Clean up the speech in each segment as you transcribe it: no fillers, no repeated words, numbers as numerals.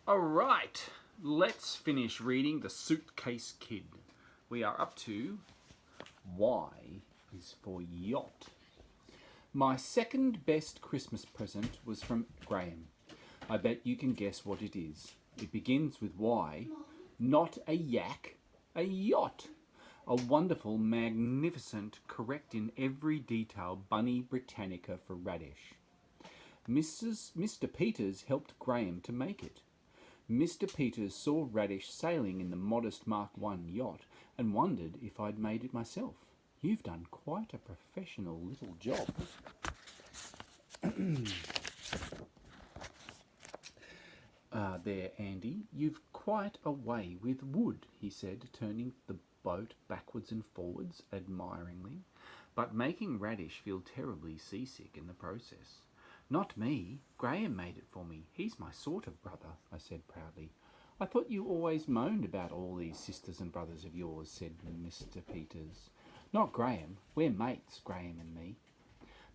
All right, let's finish reading The Suitcase Kid. We are up to Y is for yacht. My second best Christmas present was from Graham. I bet you can guess what it is. It begins with Y, not a yak, a yacht. A wonderful, magnificent, correct in every detail Bunny Britannica for Radish. Mr. Peters helped Graham to make it. Mr. Peters saw Radish sailing in the modest Mark I yacht and wondered if I'd made it myself. You've done quite a professional little job. There, Andy, you've quite a way with wood, he said, turning the boat backwards and forwards admiringly, but making Radish feel terribly seasick in the process. Not me. Graham made it for me. He's my sort of brother, I said proudly. I thought you always moaned about all these sisters and brothers of yours, said Mr. Peters. Not Graham. We're mates, Graham and me.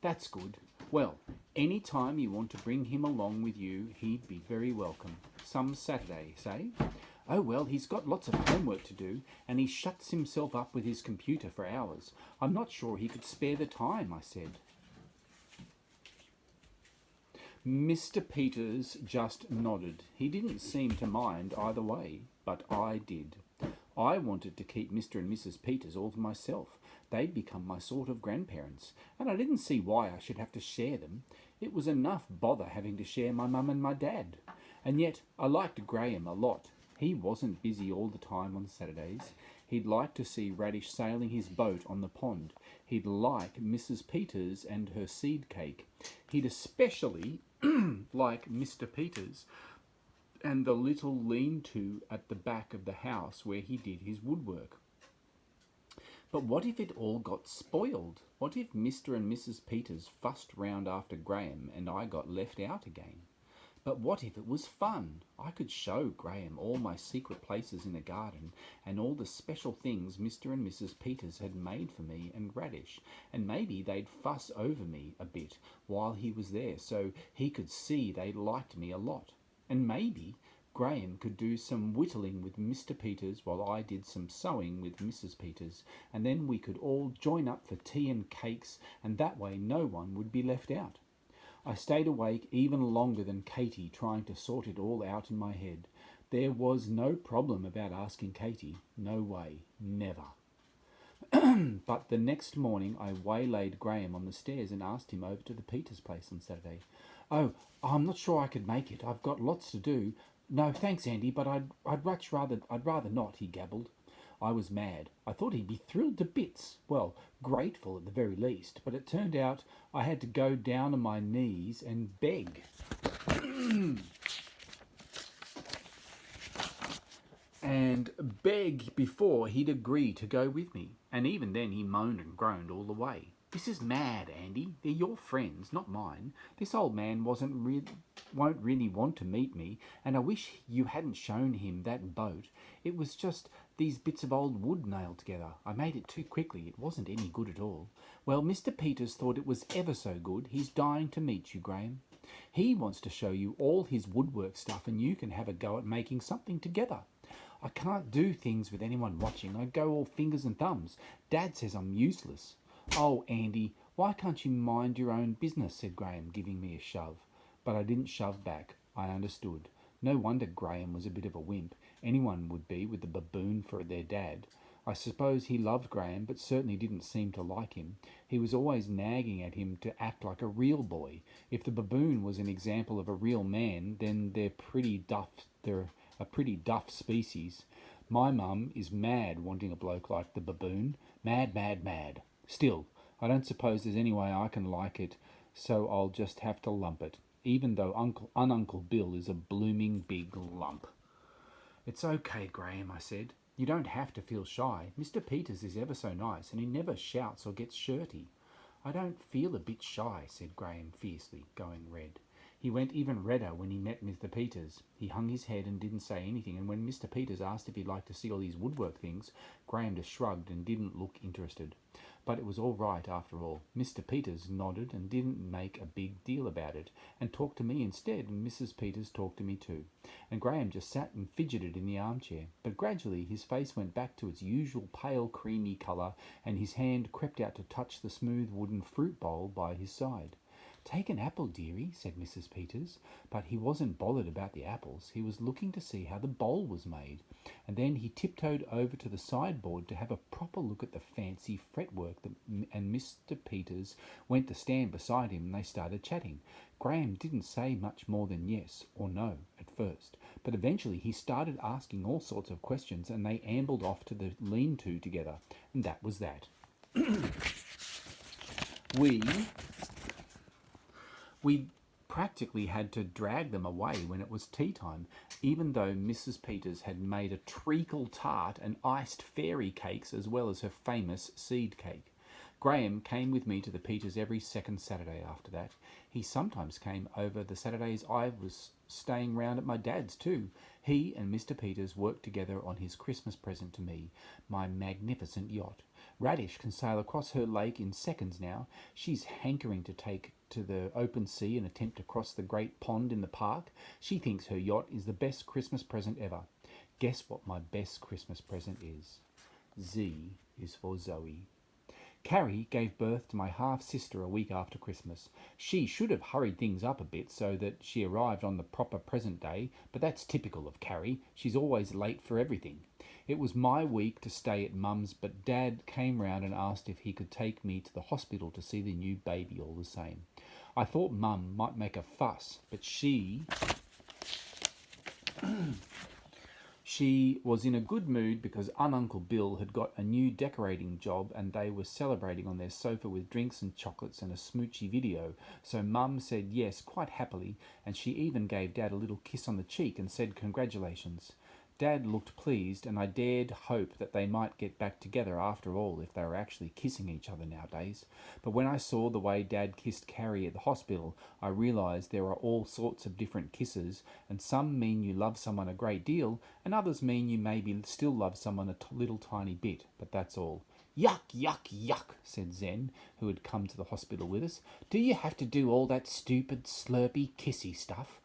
That's good. Well, any time you want to bring him along with you, he'd be very welcome. Some Saturday, say? Oh, well, he's got lots of homework to do, and he shuts himself up with his computer for hours. I'm not sure he could spare the time, I said. Mr. Peters just nodded. He didn't seem to mind either way, but I did. I wanted to keep Mr. and Mrs. Peters all to myself. They'd become my sort of grandparents, and I didn't see why I should have to share them. It was enough bother having to share my mum and my dad. And yet I liked Graham a lot. He wasn't busy all the time on Saturdays. He'd like to see Radish sailing his boat on the pond. He'd like Mrs. Peters and her seed cake. He'd especially like Mr. Peters and the little lean-to at the back of the house where he did his woodwork. But what if it all got spoiled? What if Mr. and Mrs. Peters fussed round after Graham and I got left out again? But what if it was fun? I could show Graham all my secret places in the garden and all the special things Mr. and Mrs. Peters had made for me and Radish, and maybe they'd fuss over me a bit while he was there so he could see they liked me a lot. And maybe Graham could do some whittling with Mr. Peters while I did some sewing with Mrs. Peters, and then we could all join up for tea and cakes, and that way no one would be left out. I stayed awake even longer than Katie, trying to sort it all out in my head. There was no problem about asking Katie. No way. Never. But the next morning I waylaid Graham on the stairs and asked him over to the Peters place on Saturday. Oh, I'm not sure I could make it. I've got lots to do. No, thanks, Andy, but I'd rather not, he gabbled. I was mad. I thought he'd be thrilled to bits. Well, grateful at the very least, but it turned out I had to go down on my knees and beg. and beg before he'd agree to go with me. And even then he moaned and groaned all the way. This is mad, Andy. They're your friends, not mine. This old man won't really want to meet me, and I wish you hadn't shown him that boat. It was just these bits of old wood nailed together. I made it too quickly. It wasn't any good at all. Well, Mr. Peters thought it was ever so good. He's dying to meet you, Graham. He wants to show you all his woodwork stuff, and you can have a go at making something together. I can't do things with anyone watching. I go all fingers and thumbs. Dad says I'm useless. Oh, Andy, why can't you mind your own business, said Graham, giving me a shove. But I didn't shove back. I understood. No wonder Graham was a bit of a wimp. Anyone would be with the baboon for their dad. I suppose he loved Graham, but certainly didn't seem to like him. He was always nagging at him to act like a real boy. If the baboon was an example of a real man, then they're a pretty duff species. My mum is mad wanting a bloke like the baboon. Mad, mad, mad. Still, I don't suppose there's any way I can like it, so I'll just have to lump it, even though Uncle Bill is a blooming big lump. It's okay, Graham, I said. You don't have to feel shy. Mr. Peters is ever so nice, and he never shouts or gets shirty. I don't feel a bit shy, said Graham fiercely, going red. He went even redder when he met Mr. Peters. He hung his head and didn't say anything, and when Mr. Peters asked if he'd like to see all these woodwork things, Graham just shrugged and didn't look interested. But it was all right after all. Mr. Peters nodded and didn't make a big deal about it, and talked to me instead, and Mrs. Peters talked to me too. And Graham just sat and fidgeted in the armchair. But gradually his face went back to its usual pale creamy colour, and his hand crept out to touch the smooth wooden fruit bowl by his side. "Take an apple, dearie," said Mrs. Peters, but he wasn't bothered about the apples. He was looking to see how the bowl was made, and then he tiptoed over to the sideboard to have a proper look at the fancy fretwork, and Mr. Peters went to stand beside him, and they started chatting. Graham didn't say much more than yes or no at first, but eventually he started asking all sorts of questions, and they ambled off to the lean-to together, and that was that. We practically had to drag them away when it was tea time, even though Mrs. Peters had made a treacle tart and iced fairy cakes as well as her famous seed cake. Graham came with me to the Peters every second Saturday after that. He sometimes came over the Saturdays I was staying round at my dad's too. He and Mr. Peters worked together on his Christmas present to me, my magnificent yacht. Radish can sail across her lake in seconds now. She's hankering to take to the open sea and attempt to cross the great pond in the park. She thinks her yacht is the best Christmas present ever. Guess what my best Christmas present is? Z is for Zoe. Carrie gave birth to my half-sister a week after Christmas. She should have hurried things up a bit so that she arrived on the proper present day, but that's typical of Carrie. She's always late for everything. It was my week to stay at Mum's, but Dad came round and asked if he could take me to the hospital to see the new baby all the same. I thought Mum might make a fuss, but she was in a good mood because Uncle Bill had got a new decorating job and they were celebrating on their sofa with drinks and chocolates and a smoochy video. So Mum said yes quite happily, and she even gave Dad a little kiss on the cheek and said congratulations. Dad looked pleased, and I dared hope that they might get back together after all if they were actually kissing each other nowadays. But when I saw the way Dad kissed Carrie at the hospital, I realised there are all sorts of different kisses, and some mean you love someone a great deal, and others mean you maybe still love someone a little tiny bit, but that's all. "Yuck, yuck, yuck," said Zen, who had come to the hospital with us. "Do you have to do all that stupid, slurpy, kissy stuff?"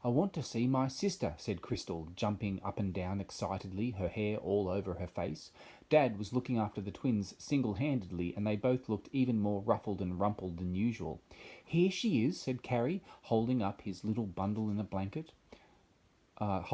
"I want to see my sister," said Crystal, jumping up and down excitedly, her hair all over her face. Dad was looking after the twins single-handedly, and they both looked even more ruffled and rumpled than usual. "Here she is," said Carrie, holding up this little bundle in a blanket. I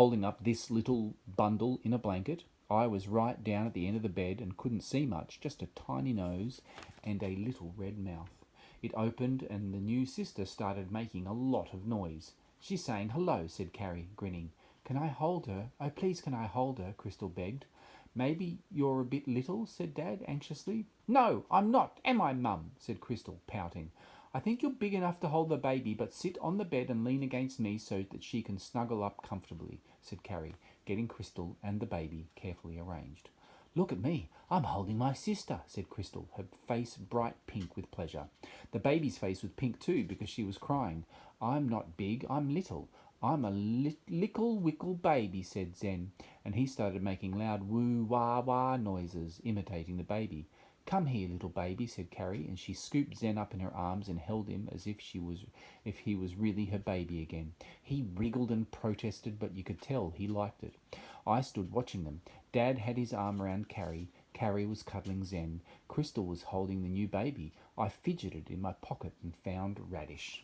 was right down at the end of the bed and couldn't see much, just a tiny nose and a little red mouth. It opened, and the new sister started making a lot of noise. "She's saying hello," said Carrie, grinning. "Can I hold her? Oh, please can I hold her?" Crystal begged. "Maybe you're a bit little," said Dad anxiously. "No, I'm not, am I, Mum?" said Crystal, pouting. "I think you're big enough to hold the baby, but sit on the bed and lean against me so that she can snuggle up comfortably," said Carrie, getting Crystal and the baby carefully arranged. "Look at me, I'm holding my sister," said Crystal, her face bright pink with pleasure. The baby's face was pink too because she was crying. "I'm not big, I'm little. I'm a lickle wickle baby," said Zen, and he started making loud woo-wah-wah noises, imitating the baby. "Come here, little baby," said Carrie, and she scooped Zen up in her arms and held him as if he was really her baby again. He wriggled and protested, but you could tell he liked it. I stood watching them. Dad had his arm around Carrie. Carrie was cuddling Zen. Crystal was holding the new baby. I fidgeted in my pocket and found Radish.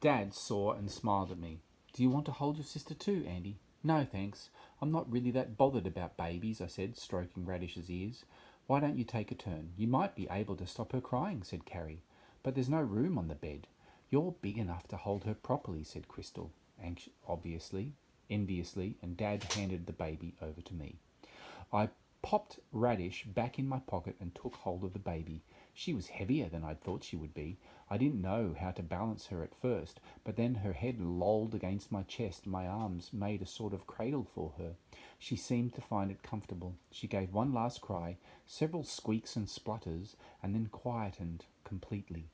Dad saw and smiled at me. "Do you want to hold your sister too, Andy?" "No, thanks. I'm not really that bothered about babies," I said, stroking Radish's ears. "Why don't you take a turn? You might be able to stop her crying," said Carrie. "But there's no room on the bed." "You're big enough to hold her properly," said Crystal, enviously, and Dad handed the baby over to me. I popped Radish back in my pocket and took hold of the baby. She was heavier than I'd thought she would be. I didn't know how to balance her at first, but then her head lolled against my chest and my arms made a sort of cradle for her. She seemed to find it comfortable. She gave one last cry, several squeaks and splutters, and then quietened completely.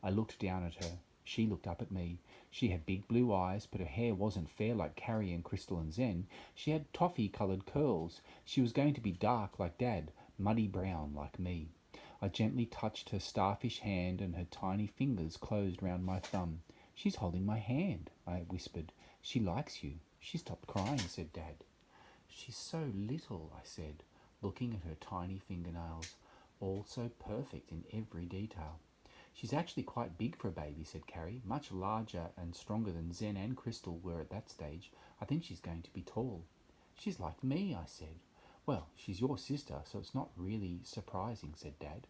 I looked down at her. She looked up at me. She had big blue eyes, but her hair wasn't fair like Carrie and Crystal and Zen. She had toffee-coloured curls. She was going to be dark like Dad, muddy brown like me. I gently touched her starfish hand and her tiny fingers closed round my thumb. She's holding my hand, I whispered. She likes you. She stopped crying, said Dad. She's so little, I said, looking at her tiny fingernails, all so perfect in every detail. She's actually quite big for a baby, said Carrie, much larger and stronger than Zen and Crystal were at that stage. I think she's going to be tall. She's like me, I said. Well, she's your sister, so it's not really surprising, said Dad.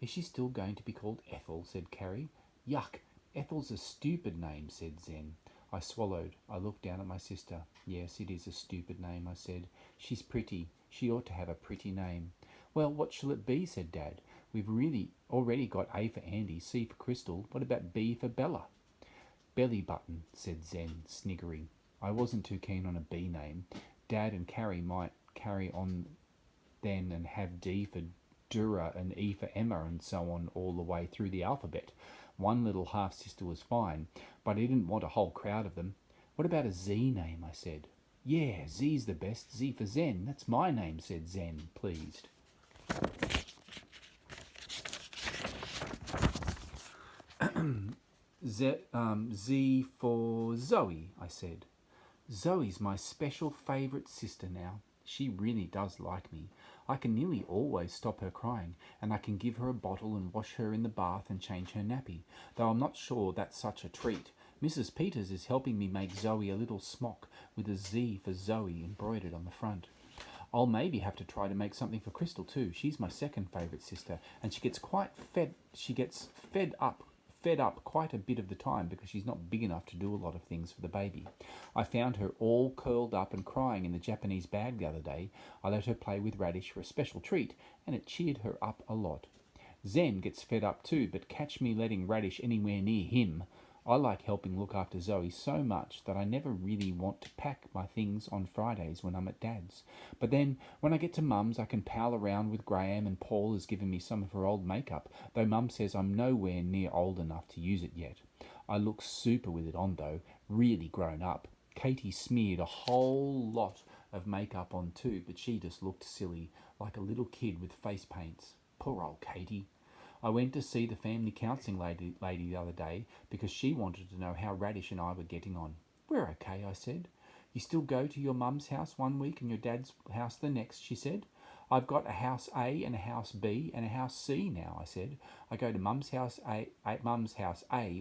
Is she still going to be called Ethel, said Carrie. Yuck, Ethel's a stupid name, said Zen. I swallowed. I looked down at my sister. Yes, it is a stupid name, I said. She's pretty. She ought to have a pretty name. Well, what shall it be, said Dad. We've really already got A for Andy, C for Crystal. What about B for Bella? Belly button, said Zen, sniggering. I wasn't too keen on a B name. Dad and Carrie might carry on then and have D for Dura and E for Emma and so on all the way through the alphabet. One little half-sister was fine, but I didn't want a whole crowd of them. What about a Z name, I said. Yeah, Z's the best. Z for Zen. That's my name, said Zen, pleased. Z for Zoe, I said. Zoe's my special favourite sister now. She really does like me. I can nearly always stop her crying, and I can give her a bottle and wash her in the bath and change her nappy, though I'm not sure that's such a treat. Mrs. Peters is helping me make Zoe a little smock with a Z for Zoe embroidered on the front. I'll maybe have to try to make something for Crystal too. She's my second favourite sister, and she gets fed up quite a bit of the time because she's not big enough to do a lot of things for the baby. I found her all curled up and crying in the Japanese bag the other day. I let her play with Radish for a special treat, and it cheered her up a lot. Zen gets fed up too, but catch me letting Radish anywhere near him. I like helping look after Zoe so much that I never really want to pack my things on Fridays when I'm at Dad's. But then, when I get to Mum's, I can pal around with Graham, and Paul has given me some of her old makeup, though Mum says I'm nowhere near old enough to use it yet. I look super with it on, though, really grown up. Katie smeared a whole lot of makeup on too, but she just looked silly, like a little kid with face paints. Poor old Katie. I went to see the family counselling lady the other day because she wanted to know how Radish and I were getting on. We're okay, I said. You still go to your mum's house one week and your dad's house the next, she said. I've got a house A and a house B and a house C now, I said. I go to mum's house A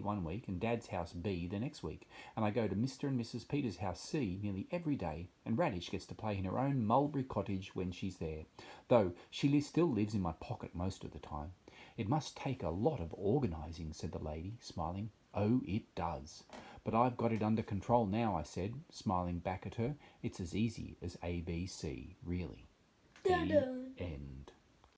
1 week and dad's house B the next week, and I go to Mr. and Mrs. Peters' house C nearly every day, and Radish gets to play in her own mulberry cottage when she's there, though she still lives in my pocket most of the time. It must take a lot of organising, said the lady, smiling. Oh, it does. But I've got it under control now, I said, smiling back at her. It's as easy as ABC, really. The end.